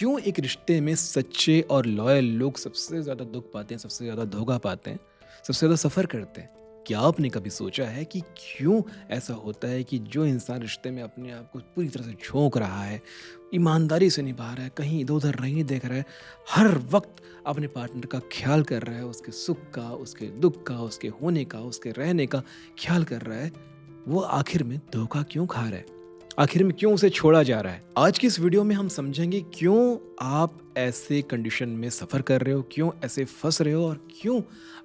क्यों एक रिश्ते में सच्चे और लॉयल लोग सबसे ज़्यादा दुख पाते हैं, सबसे ज़्यादा धोखा पाते हैं, सबसे ज़्यादा सफ़र करते हैं? क्या आपने कभी सोचा है कि क्यों ऐसा होता है कि जो इंसान रिश्ते में अपने आप को पूरी तरह से झोंक रहा है, ईमानदारी से निभा रहा है, कहीं इधर-उधर नहीं देख रहा है, हर वक़्त अपने पार्टनर का ख़्याल कर रहा है, उसके सुख का, उसके दुःख का, उसके होने का, उसके रहने का ख़्याल कर रहा है, वो आखिर में धोखा क्यों खा रहा है? आखिर में क्यों उसे छोड़ा जा रहा है? आज की इस वीडियो में हम समझेंगे क्यों आप ऐसे कंडीशन में सफ़र कर रहे हो, क्यों ऐसे फँस रहे हो और क्यों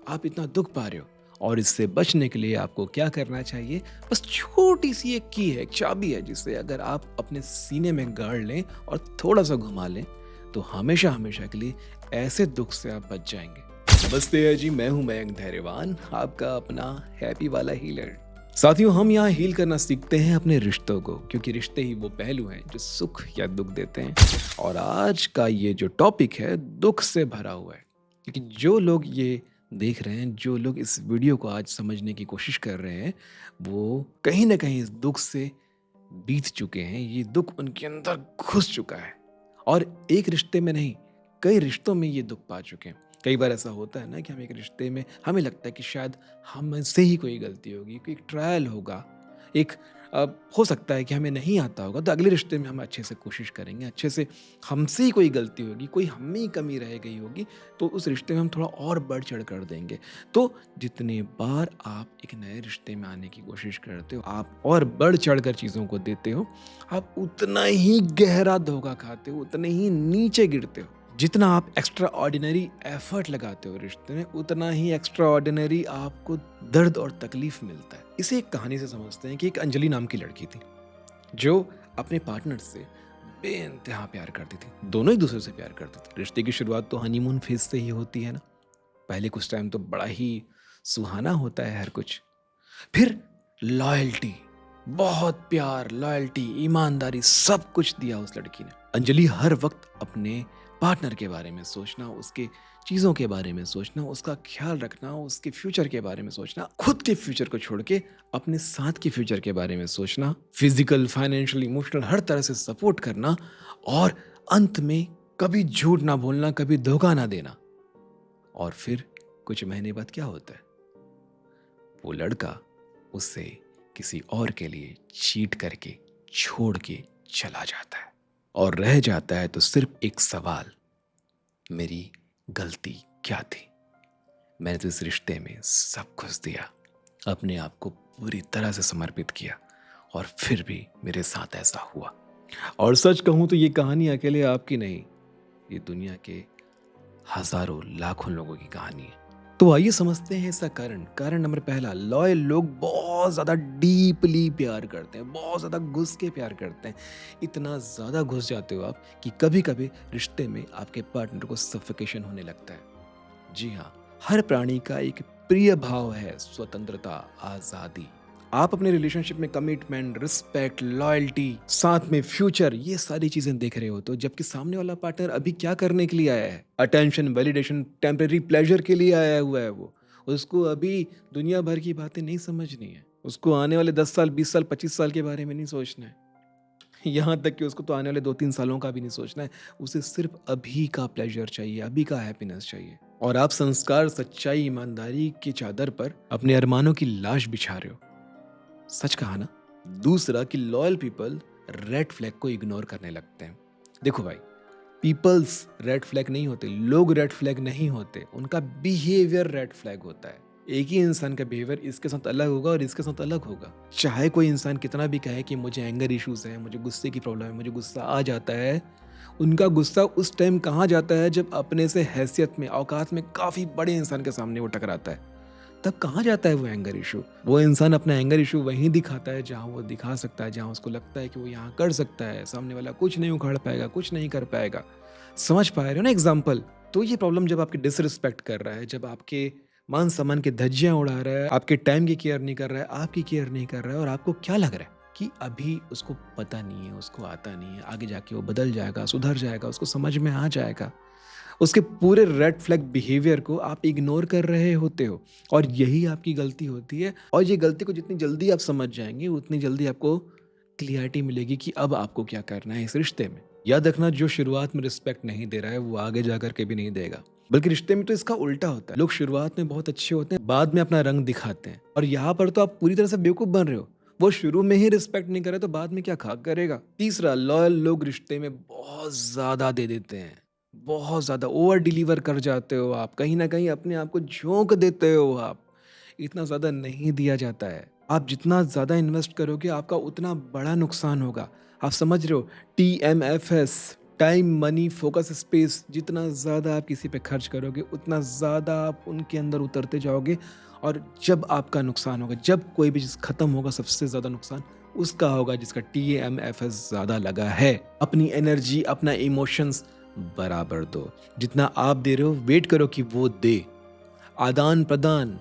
आप इतना दुःख पा रहे हो। और इससे बचने के लिए आपको क्या करना चाहिए? बस छोटी-सी एक की है, एक चाबी है जिसे अगर आप अपने सीने में गाड़ लें और थोड़ा-सा घुमा लें, तो हमेशा-हमेशा के लिए ऐसे दुःख से आप बच जाएँगे। नमस्ते जी, मैं हूँ मयंक धैर्यवान, आपका अपना हैप्पी वाला हीलर। साथियों, हम यहाँ हील करना सीखते हैं अपने रिश्तों को, क्योंकि रिश्ते ही वो पहलू हैं जो सुख या दुख देते हैं। और आज का ये जो टॉपिक है दुख से भरा हुआ है, क्योंकि जो लोग ये देख रहे हैं, जो लोग इस वीडियो को आज समझने की कोशिश कर रहे हैं, वो कहीं ना कहीं इस दुख से बीत चुके हैं। ये दुख उनके अंदर घुस चुका है और एक रिश्ते में नहीं, कई रिश्तों में ये दुख पा चुके हैं। कई बार ऐसा होता है ना कि हम एक रिश्ते में हमें लगता है कि शायद हमसे ही कोई गलती होगी, कोई ट्रायल होगा, एक हो सकता है कि हमें नहीं आता होगा, तो अगले रिश्ते में हम अच्छे से कोशिश करेंगे, अच्छे से हमसे ही कोई गलती होगी, कोई हम में ही कमी रह गई होगी, तो उस रिश्ते में हम थोड़ा और बढ़ चढ़ कर देंगे। तो जितने बार आप एक नए रिश्ते में आने की कोशिश करते हो, आप और बढ़ चढ़ कर चीज़ों को देते हो, आप उतना ही गहरा धोखा खाते हो, उतने ही नीचे गिरते हो। जितना आप एक्स्ट्रा ऑर्डिनरी एफर्ट लगाते हो रिश्ते में, उतना ही एक्स्ट्रा ऑर्डिनरी आपको दर्द और तकलीफ मिलता है। इसे एक कहानी से समझते हैं कि एक अंजलि नाम की लड़की थी जो अपने पार्टनर से बेइंतहा प्यार करती थी। दोनों एक दूसरे से प्यार करते थे। रिश्ते की शुरुआत तो हनीमून फेज से ही होती है ना। पहले कुछ टाइम तो बड़ा ही सुहाना होता है हर कुछ, फिर लॉयल्टी, बहुत प्यार, लॉयल्टी, ईमानदारी, सब कुछ दिया उस लड़की ने। अंजलि हर वक्त अपने पार्टनर के बारे में सोचना, उसके चीज़ों के बारे में सोचना, उसका ख्याल रखना, उसके फ्यूचर के बारे में सोचना, खुद के फ्यूचर को छोड़ के अपने साथ के फ्यूचर के बारे में सोचना, फिजिकल, फाइनेंशियल, इमोशनल हर तरह से सपोर्ट करना और अंत में कभी झूठ ना बोलना, कभी धोखा ना देना। और फिर कुछ महीने बाद क्या होता है? वो लड़का उससे किसी और के लिए चीट करके छोड़ के चला जाता है और रह जाता है तो सिर्फ एक सवाल, मेरी गलती क्या थी? मैंने तो इस रिश्ते में सब कुछ दिया, अपने आप को पूरी तरह से समर्पित किया और फिर भी मेरे साथ ऐसा हुआ। और सच कहूं तो ये कहानी अकेले आपकी नहीं, ये दुनिया के हजारों लाखों लोगों की कहानी है। तो आइए समझते हैं इसका कारण। कारण नंबर पहला, लॉयल लोग बहुत ज्यादा डीपली प्यार करते हैं, बहुत ज्यादा घुस के प्यार करते हैं। इतना ज्यादा घुस जाते हो आप कि कभी कभी रिश्ते में आपके पार्टनर को सफोकेशन होने लगता है। जी हाँ, हर प्राणी का एक प्रिय भाव है स्वतंत्रता, आजादी। आप अपने रिलेशनशिप में कमिटमेंट, रिस्पेक्ट, लॉयल्टी, साथ में फ्यूचर, ये सारी चीजें देख रहे हो, तो जबकि सामने वाला पार्टनर अभी क्या करने के लिए आया है? अटेंशन, वैलिडेशन, टेम्परेरी प्लेजर के लिए आया हुआ है। वो उसको अभी दुनिया भर की बातें नहीं समझनी है, उसको आने वाले 10 साल, 20 साल, 25 साल के बारे में नहीं सोचना है। यहाँ तक कि उसको तो आने वाले 2-3 सालों का भी नहीं सोचना है। उसे सिर्फ अभी का प्लेजर चाहिए, अभी का हैप्पीनेस चाहिए। और आप संस्कार, सच्चाई, ईमानदारी की चादर पर अपने अरमानों की लाश बिछा रहे हो। सच कहा ना। दूसरा कि लॉयल पीपल रेड फ्लैग को इग्नोर करने लगते हैं। देखो भाई, पीपल्स रेड फ्लैग नहीं होते, लोग रेड फ्लैग नहीं होते, उनका बिहेवियर रेड फ्लैग होता है। एक ही इंसान का बिहेवियर इसके साथ अलग होगा और इसके साथ अलग होगा। चाहे कोई इंसान कितना भी कहे कि मुझे एंगर इश्यूज है, मुझे गुस्से की प्रॉब्लम है, मुझे गुस्सा आ जाता है, उनका गुस्सा उस टाइम कहाँ जाता है जब अपने से हैसियत में, औकात में काफी बड़े इंसान के सामने वो टकराता है। तब कहाँ जाता है वो एंगर इशू? वो इंसान अपना एंगर इशू वहीं दिखाता है जहाँ वो दिखा सकता है, जहाँ उसको लगता है कि वो यहाँ कर सकता है, सामने वाला कुछ नहीं उखाड़ पाएगा, कुछ नहीं कर पाएगा। समझ पा रहे हो ना एग्जाम्पल? तो ये प्रॉब्लम जब आपके डिसरिस्पेक्ट कर रहा है, जब आपके मान सम्मान की धज्जियां उड़ा रहा है, आपके टाइम की केयर नहीं कर रहा है, आपकी केयर नहीं कर रहा है, और आपको क्या लग रहा है कि अभी उसको पता नहीं है, उसको आता नहीं है, आगे जाके वो बदल जाएगा, सुधर जाएगा, उसको समझ में आ जाएगा, उसके पूरे रेड फ्लैग बिहेवियर को आप इग्नोर कर रहे होते हो। और यही आपकी गलती होती है। और ये गलती को जितनी जल्दी आप समझ जाएंगे, उतनी जल्दी आपको क्लियरिटी मिलेगी कि अब आपको क्या करना है इस रिश्ते में। याद रखना, जो शुरुआत में रिस्पेक्ट नहीं दे रहा है वो आगे जाकर के भी नहीं देगा। बल्कि रिश्ते में तो इसका उल्टा होता है। लोग शुरुआत में बहुत अच्छे होते हैं, बाद में अपना रंग दिखाते हैं, और यहाँ पर तो आप पूरी तरह से बेवकूफ बन रहे हो। वो शुरू में ही रिस्पेक्ट नहीं करे तो बाद में क्या खाक करेगा। तीसरा, लॉयल लोग रिश्ते में बहुत ज्यादा दे देते हैं। बहुत ज्यादा ओवर डिलीवर कर जाते हो आप, कहीं ना कहीं अपने आप को झोंक देते हो आप। इतना ज्यादा नहीं दिया जाता है। आप जितना ज्यादा इन्वेस्ट करोगे आपका उतना बड़ा नुकसान होगा। आप समझ रहे हो? TMFS, time money focus space. जितना ज़्यादा आप किसी पे खर्च करोगे उतना ज़्यादा आप उनके अंदर उतरते जाओगे, और जब आपका नुकसान होगा, जब कोई भी चीज़ खत्म होगा, सबसे ज़्यादा नुकसान उसका होगा जिसका TMFS ज़्यादा लगा है। अपनी एनर्जी, अपना इमोशंस बराबर दो। जितना आप दे रहे हो वेट करो कि वो दे। आदान प्रदान,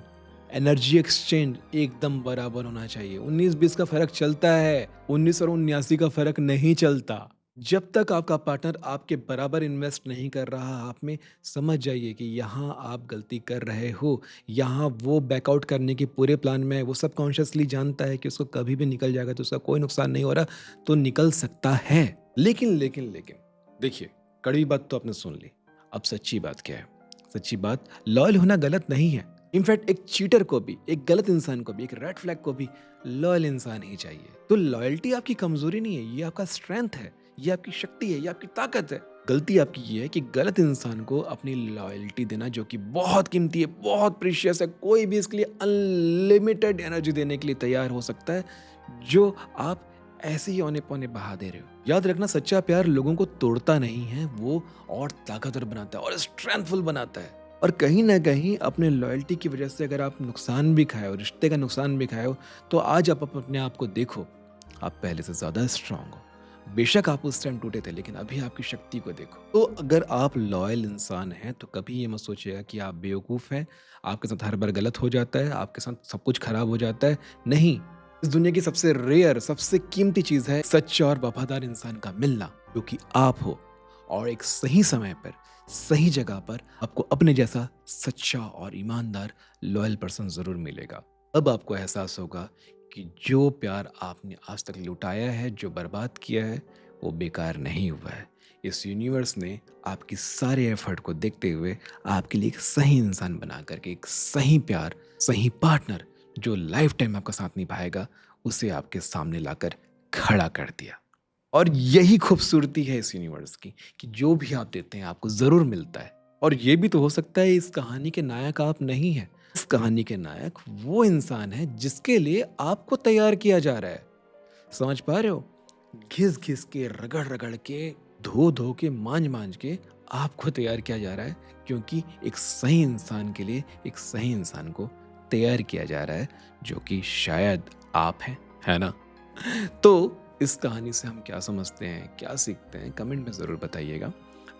एनर्जी एक्सचेंज एकदम बराबर होना चाहिए। 19-20 का फर्क चलता है, 19 और 79 का फर्क नहीं चलता। जब तक आपका पार्टनर आपके बराबर इन्वेस्ट नहीं कर रहा आप में, समझ जाइए कि यहाँ आप गलती कर रहे हो। यहाँ वो बैकआउट करने के पूरे प्लान में है। वो सब कॉन्शियसली जानता है कि उसको कभी भी निकल जाएगा तो उसका कोई नुकसान नहीं हो रहा, तो निकल सकता है। लेकिन देखिए, कड़वी बात तो आपने सुन ली। अब सच्ची बात क्या है? सच्ची बात, लॉयल होना गलत नहीं है। इनफैक्ट एक चीटर को भी, एक गलत इंसान को भी, एक रेड फ्लैग को भी लॉयल इंसान ही चाहिए। तो लॉयल्टी आपकी कमजोरी नहीं है, ये आपका स्ट्रेंथ है, ये आपकी शक्ति है, ये आपकी ताकत है। गलती आपकी ये है कि गलत इंसान को अपनी लॉयल्टी देना, जो कि बहुत कीमती है, बहुत प्रीशियस है। कोई भी इसके लिए अनलिमिटेड एनर्जी देने के लिए तैयार हो सकता है, जो आप ऐसे ही औने पौने बहा दे रहे हो। याद रखना, सच्चा प्यार लोगों को तोड़ता नहीं है, वो और ताकतवर बनाता है और स्ट्रेंथफुल बनाता है। और कहीं ना कहीं अपने लॉयल्टी की वजह से अगर आप नुकसान भी खाए हो, रिश्ते का नुकसान भी खाए हो, तो आज आप अपने आप को देखो, आप पहले से ज्यादा स्ट्रांग हो। बेशक आप उस टाइम टूटे थे, लेकिन अभी आपकी शक्ति को देखो। तो अगर आप लॉयल इंसान हैं तो कभी ये मत सोचिएगा कि आप बेवकूफ़ हैं, आपके साथ हर बार गलत हो जाता है, आपके साथ सब कुछ खराब हो जाता है। नहीं, इस दुनिया की सबसे रेयर, सबसे कीमती चीज़ है सच्चा और वफादार इंसान का मिलना, जो कि आप हो। और एक सही समय पर, सही जगह पर आपको अपने जैसा सच्चा और ईमानदार लॉयल पर्सन ज़रूर मिलेगा। अब आपको एहसास होगा कि जो प्यार आपने आज तक लुटाया है, जो बर्बाद किया है, वो बेकार नहीं हुआ है। इस यूनिवर्स ने आपकी सारे एफर्ट को देखते हुए आपके लिए एक सही इंसान बना करके, एक सही प्यार, सही पार्टनर जो लाइफ टाइम आपका साथ निभाएगा, उसे आपके सामने लाकर खड़ा कर दिया। और यही खूबसूरती है इस यूनिवर्स की, कि जो भी आप देते हैं आपको ज़रूर मिलता है। और ये भी तो हो सकता है इस कहानी के नायक आप नहीं हैं। इस कहानी के नायक वो इंसान है जिसके लिए आपको तैयार किया जा रहा है। समझ पा रहे हो? घिस घिस के, रगड़ रगड़ के, धो धो के, मांझ मांझ के आपको तैयार किया जा रहा है, क्योंकि एक सही इंसान के लिए एक सही इंसान को तैयार किया जा रहा है, जो कि शायद आप हैं, है ना? तो इस कहानी से हम क्या समझते हैं, क्या सीखते हैं, कमेंट में ज़रूर बताइएगा।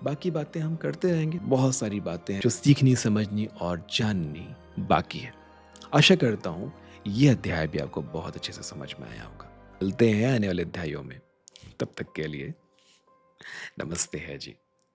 बाकी बातें हम करते रहेंगे। बहुत सारी बातें हैं जो सीखनी, समझनी और जाननी बाकी है। आशा करता हूँ ये अध्याय भी आपको बहुत अच्छे से समझ में आया होगा। मिलते हैं आने वाले अध्यायों में। तब तक के लिए नमस्ते है जी।